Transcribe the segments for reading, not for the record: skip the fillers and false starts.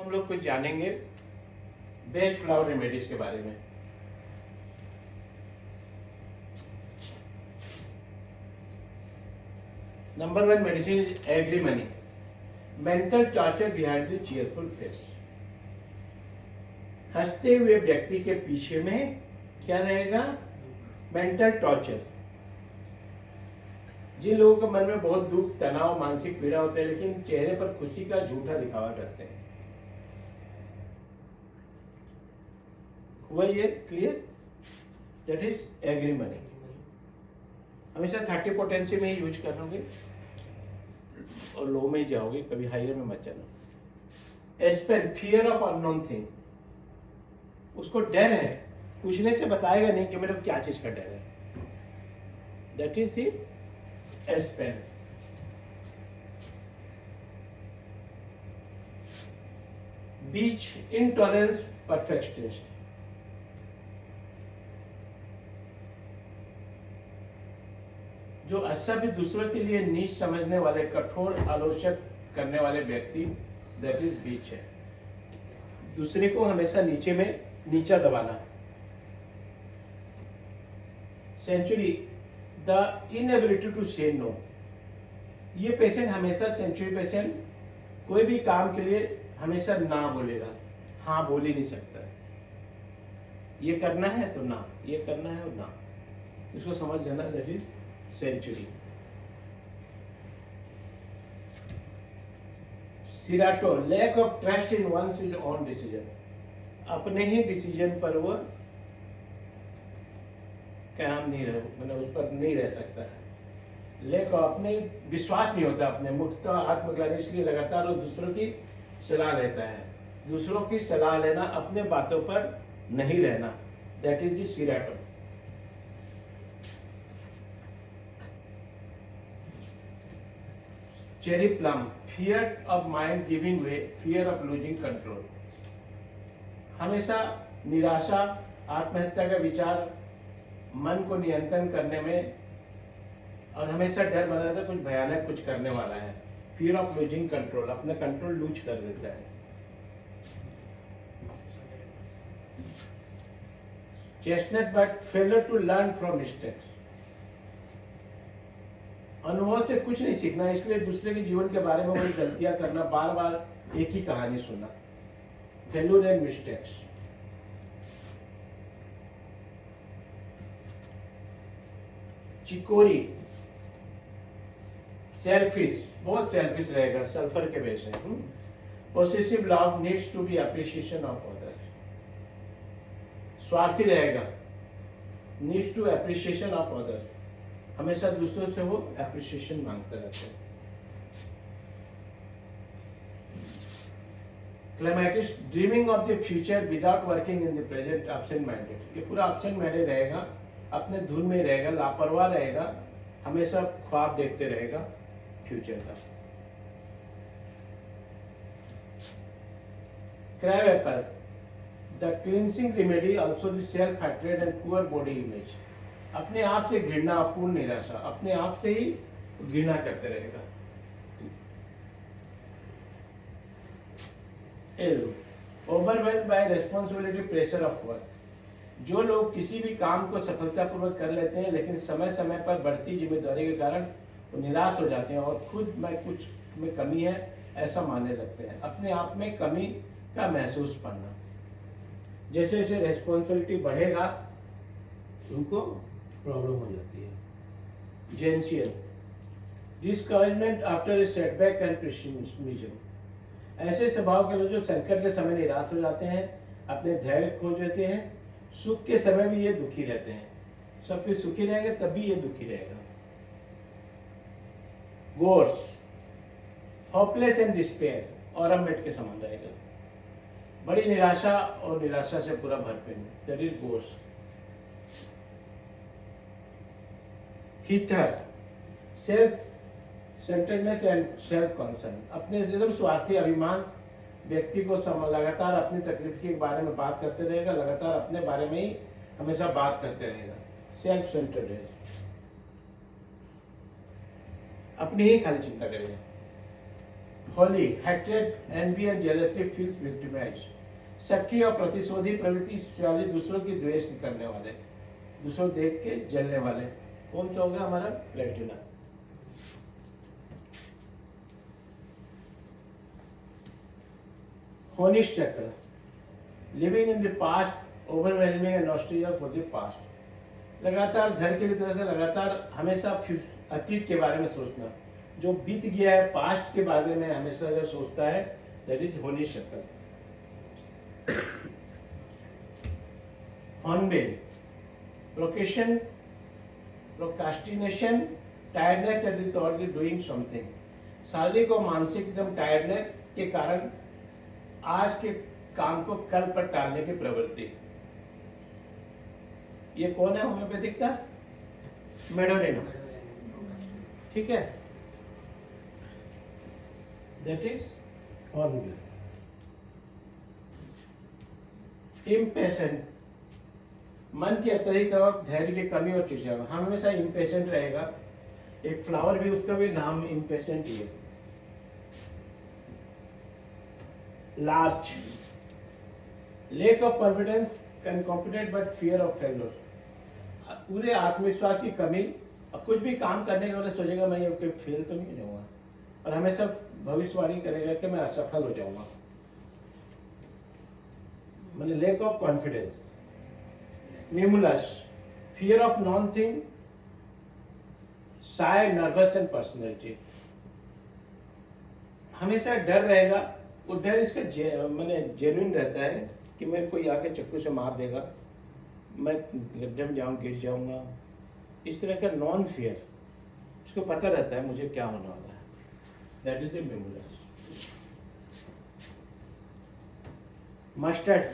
हम लोग कुछ जानेंगे बेस्ट फ्लावर रेमेडीज के बारे में। Number 1 medicine is एग्रीमनी, mental torture behind the cheerful face. हंसते हुए व्यक्ति के पीछे में क्या रहेगा? Mental torture. जिन लोगों के मन में बहुत दुख, तनाव, मानसिक पीड़ा होते हैं, लेकिन चेहरे पर खुशी का झूठा दिखावा करते हैं। हुआ ये क्लियर? That is एग्रीमनी। हमेशा 30 पोटेंसी में ही यूज करोगे और लो में ही जाओगे, कभी हायर में मत जाना। Aspen, fear of unknown thing. उसको डर है, पूछने से बताएगा नहीं कि मेरे को क्या चीज का डर है। That is the aspen. Beach, intolerance, perfectionist. जो असभ्य, दूसरों के लिए नीच समझने वाले, कठोर आलोचक करने वाले व्यक्ति, दैट इज बीच है। दूसरे को हमेशा नीचे में नीचा दबाना। सेंचुरी, द इनएबिलिटी टू से नो। ये पेशेंट हमेशा, सेंचुरी पेशेंट कोई भी काम के लिए हमेशा ना बोलेगा, हाँ बोल ही नहीं सकता। ये करना है तो ना, ये करना है तो ना। इसको समझ जाना, that is centaury. Cerato, lack of trust in one's is own decision. अपने ही डिसीजन पर वो काम नहीं रह, मतलब उस पर नहीं रह सकता है। लैक ऑफ, अपने विश्वास नहीं होता अपने, मुक्ता आत्मज्ञान, इसलिए लगातार वो दूसरों की सलाह लेता है। दूसरों की सलाह लेना, अपने बातों पर नहीं रहना, that is the cerato. Cherry plum, fear of mind giving way, fear of losing control. हमेशा निराशा, आत्महत्या का विचार मन को नियंत्रण करने में, और हमेशा डर बना रहता है कुछ भयानक कुछ करने वाला है। फियर ऑफ लूजिंग कंट्रोल, अपना कंट्रोल लूज कर देता है। Chestnut bud, failure to learn from mistakes. अनुभव से कुछ नहीं सीखना, इसलिए दूसरे के जीवन के बारे में वही गलतियां करना, बार बार एक ही कहानी सुनना। Failure and mistakes. Chicory, selfish, बहुत सेल्फिश रहेगा, सल्फर के बेस है। Possessive love, needs to be appreciation of others. स्वार्थी रहेगा, needs to appreciation of others. हमेशा दूसरों से वो एप्रिसिएशन मांगते रहते हैं। Clematis, dreaming of the future without working in the present, absent minded. ये पूरा एब्सेंट माइंडेड रहेगा, अपने धुन में रहेगा, लापरवाह रहेगा, हमेशा ख्वाब देखते रहेगा फ्यूचर का। Crab apple, the cleansing remedy, also the self hatred and poor body image. अपने आप से घृणा, अपूर्ण निराशा, अपने आप से ही घृणा करते रहेगा। Overwhelmed by responsibility, pressure of work. जो लोग किसी भी काम को सफलतापूर्वक कर लेते हैं, लेकिन समय समय पर बढ़ती जिम्मेदारी के कारण वो निराश हो जाते हैं और खुद में कुछ में कमी है ऐसा मानने लगते हैं। अपने आप में कमी का महसूस करना। जैसे जैसे रेस्पॉन्सिबिलिटी बढ़ेगा उनको प्रॉब्लम हो जाती है। Gentian, discouragement after a setback and pessimism. ऐसे स्वभाव के लोग जो संकट के समय निराश हो जाते हैं, अपने धैर्य खो देते हैं, सुख के समय भी ये दुखी रहते हैं। सब कुछ सुखी रहेंगे तब भी ये दुखी रहेगा। गोर्स, होपलेस एंड डिस्पेयर, और मेट के समान रहेगा, बड़ी निराशा और निराशा से पूरा भरपूर, that is gorge. Heater, self centredness and self concern. अपने से एकदम स्वार्थी, अभिमान व्यक्ति को लगातार अपनी तकलीफ के बारे में बात करते रहेगा, लगातार अपने बारे में ही हमेशा बात करते रहेगा। सेल्फ सेंटर्डनेस, अपनी ही खाली चिंता करेगा। Holly, hatred, envy and jealousy feels victimised. शक्की और प्रतिशोधी प्रवृत्ति वाले, दूसरों की द्वेष करने वाले, दूसरों देख के जलने वाले। कौन सा होगा हमारा? प्लेटिना। होनिश चक्र, living in the past, overwhelming and nostalgia for the past. लगातार घर के लिए तरह से लगातार हमेशा अतीत के बारे में सोचना, जो बीत गया है पास्ट के बारे में हमेशा अगर सोचता है, दैट इज होनिश चक्र। Hornbill, procrastination, tiredness at the thought of doing something. शारीरिक और मानसिक एकदम टायर्डनेस के कारण आज के काम को कल पर टालने की प्रवृत्ति। ये कौन है होम्योपैथिक का? मेडोनिन। ठीक है, दैट इज हॉर्नबिल। इम्पेशेंट, मन की अत्यधिक धैर्य की कमी और चिड़चिड़ा, हम हमेशा इम्पेशेंट रहेगा। एक फ्लावर भी, उसका भी नाम इम्पेशेंट ही है। Larch, lake of confidence and confident but fear of failure. पूरे आत्मविश्वास की कमी, और कुछ भी काम करने के बाद सोचेगा मैं ये फेल तो नहीं हो जाऊंगा, और हमेशा भविष्यवाणी करेगा कि मैं असफल हो जाऊंगा। मतलब lake of confidence. Mimulus, fear of known thing, shy, nervous and personality। हमेशा डर रहेगा, वो डर इसका मैंने जेन्युइन रहता है कि मेरे कोई आके चक्कू से मार देगा, मैं गड्ढे में गिर जाऊंगा। इस तरह का नॉन फियर, इसको पता रहता है मुझे क्या होने वाला है। That is the mimulus. Mustard,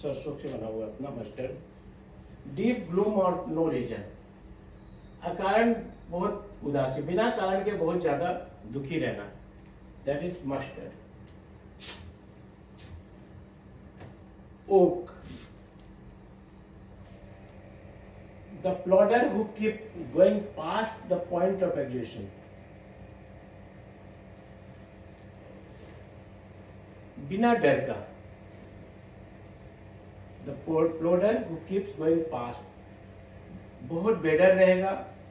सरसों से बना हुआ अपना मस्टर्ड। डीप ग्लूम और नो रीजन, अकारण बहुत उदासी, बिना कारण के बहुत ज्यादा दुखी रहना, that is mustard. Oak, the plodder who keep going past the point of exhaustion. बिना डर का, the plodder who keeps going past, बहुत बेडर रहेगा,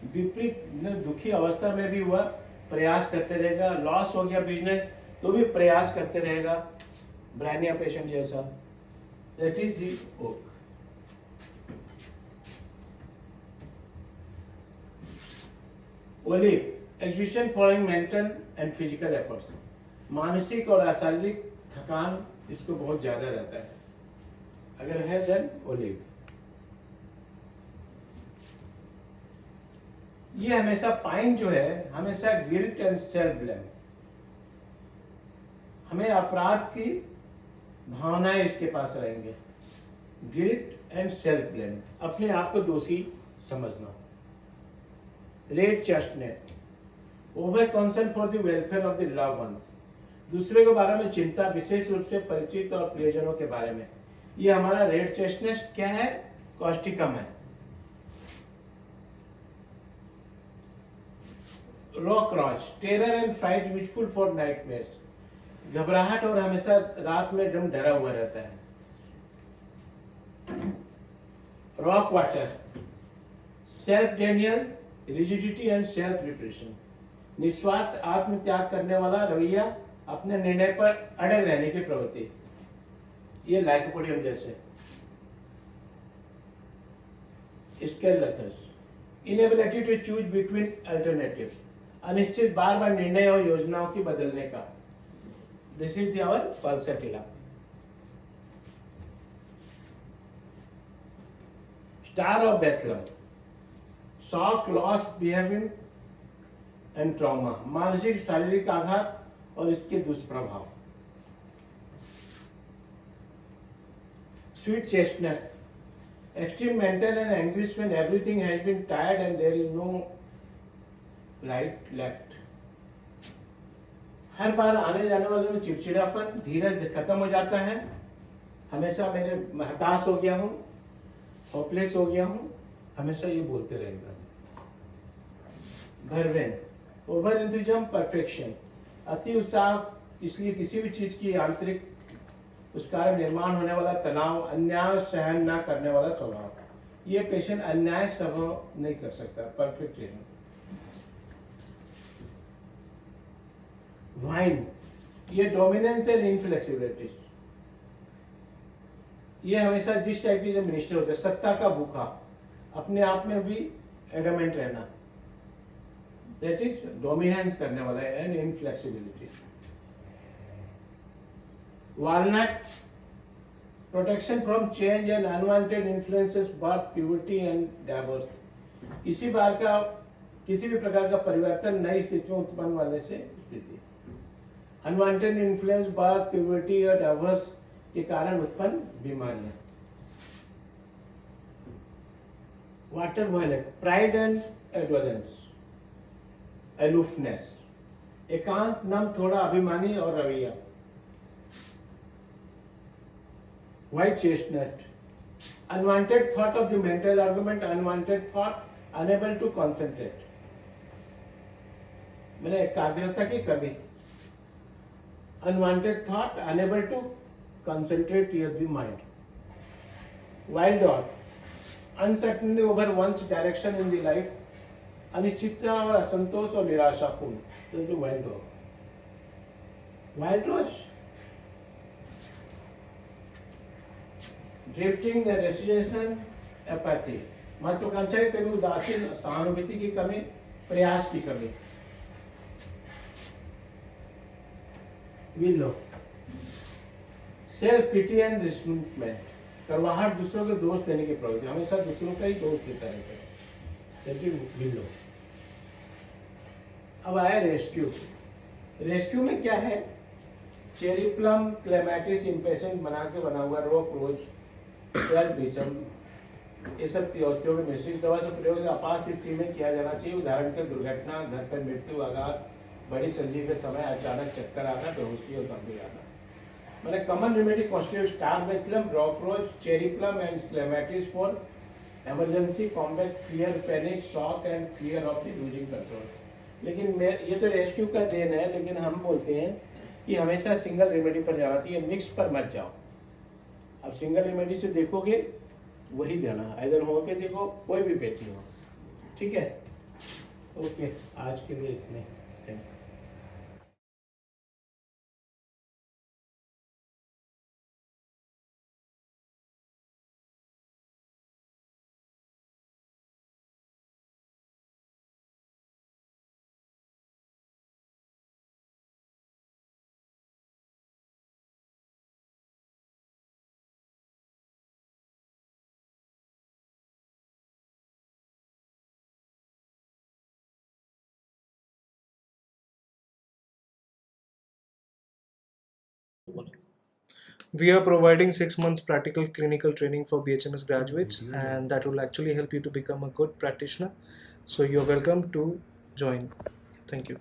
विपरीत दुखी अवस्था में भी हुआ प्रयास करते रहेगा। लॉस हो गया बिजनेस तो भी प्रयास करते रहेगा, ब्रानिया पेशेंट जैसा। That is the oak. Olive, existent following mental and physical efforts, मानसिक और शारीरिक थकान इसको बहुत ज्यादा रहता है, अगर है देन ओलिव। ये हमेशा पाइन जो है, हमेशा गिल्ट एंड सेल्फ ब्लेम, हमें अपराध की भावनाएं इसके पास रहेंगे। गिल्ट एंड सेल्फ ब्लेम, अपने आप को दोषी समझना। Red chestnut, over concern for the welfare of the love ones, दूसरे के बारे में चिंता, विशेष रूप से परिचित और प्रियजनों के बारे में। ये हमारा रेड चेस्टनट क्या है? कॉस्टिकम है। Rock rose, terror and fright useful for nightmares, घबराहट और हमेशा रात में एकदम डरा हुआ रहता है। Rock water, self Daniel, rigidity and self repression, निस्वार्थ आत्मत्याग करने वाला रवैया, अपने निर्णय पर अड़ग रहने की प्रवृत्ति। ये लाइकोपोडियम जैसे। Scleranthus, inability to choose between alternatives, अनिश्चित बार बार निर्णय और योजनाओं की बदलने का। This is our pulsatilla. Star of Bethlehem, shock, loss, behaviour and trauma, मानसिक शारीरिक आघात और इसके दुष्प्रभाव। Sweet chestnut, extreme mental and anguish when everything has been tired and there is no light left। हर बार आने जाने वाले में चिड़चिड़ापन, धीरज खत्म हो जाता है, हमेशा मेरे हताश हो गया हूँ, होपलेस हो गया हूँ, हमेशा ये बोलते रहेगा। भरवेन, ओवर इंतजाम, परफेक्शन, अति उत्साह इसलिए किसी भी चीज की आंतरिक उस कारण निर्माण होने वाला तनाव, अन्याय सहन ना करने वाला स्वभाव। ये पेशेंट अन्याय स्वभाव नहीं कर सकता। Perfect training. वाइन, ये डोमिनेंस एंड इनफ्लेक्सिबिलिटी। ये हमेशा जिस टाइप की जो मिनिस्टर होते हैं, सत्ता का भूखा, अपने आप में भी एडमेंट रहना, दैट इज डोमिनेंस करने वाला है, and inflexibility. Walnut, protection from change and unwanted influences, birth, puberty and divorce. किसी भी प्रकार का परिवर्तन नई स्थिति में उत्पन्न होने से स्थिति, अनवांटेड इन्फ्लुएंस, बर्थ, प्यूबर्टी और डाइवोर्स के कारण उत्पन्न बीमारियां। Water violet, pride and indolence, aloofness, एकांत, नम, थोड़ा अभिमानी और रवैया। White chestnut, unwanted thought of the mental argument, unwanted thought, unable to concentrate, मैंने एकाग्रता की कमी, unwanted thought, unable to concentrate the mind. Wild dog, uncertainty over one's direction in the life, अनिश्चितता और असंतोष और निराशापूर्ण, तो जो वाइल्ड डॉग। वाइल्ड रोज, ड्रिफ्टिंग, रेसिग्नेशन, एपैथी, महत्वाकांक्षा की कमी, उदासीन, सहानुभूति की कमी, प्रयास की कमी। विलो, सेल्फ पिटी एंड रिस्मेंटमेंट, करवाहट, दूसरों को दोष देने की प्रवृत्ति, हमेशा दूसरों का ही दोष देता रहता है। बिल्लो। अब आया रेस्क्यू। रेस्क्यू में क्या है? चेरी प्लम, क्लेमेटिस, इम्पेशेंट बना हुआ रोप रोज, बीचम, ये सब औषधियों के मिश्रित दवा से प्रयोग आपात स्थिति में किया जाना चाहिए। उदाहरण के दुर्घटना, घर पर मृत्यु, आघात, बड़ी सर्जरी के समय अचानक चक्कर आना, बेहोशी और गंभीर आना। मैंने common remedy constitute star Bethlehem, drop rose, cherry plum and clematis for emergency combat fear, panic, shock and fear of the losing control. लेकिन ये तो रेस्क्यू का देन है, लेकिन हम बोलते हैं कि हमेशा सिंगल रेमेडी पर जाना चाहिए, मिक्स पर मत जाओ। अब सिंगल रेमेडी से देखोगे वही देना, इधर होम्योपैथी को कोई भी पैथी हो, ठीक है। ओके, आज के लिए इतने, thank you. We are providing 6 months practical clinical training for BHMS graduates, and that will actually help you to become a good practitioner. So you're welcome to join. Thank you.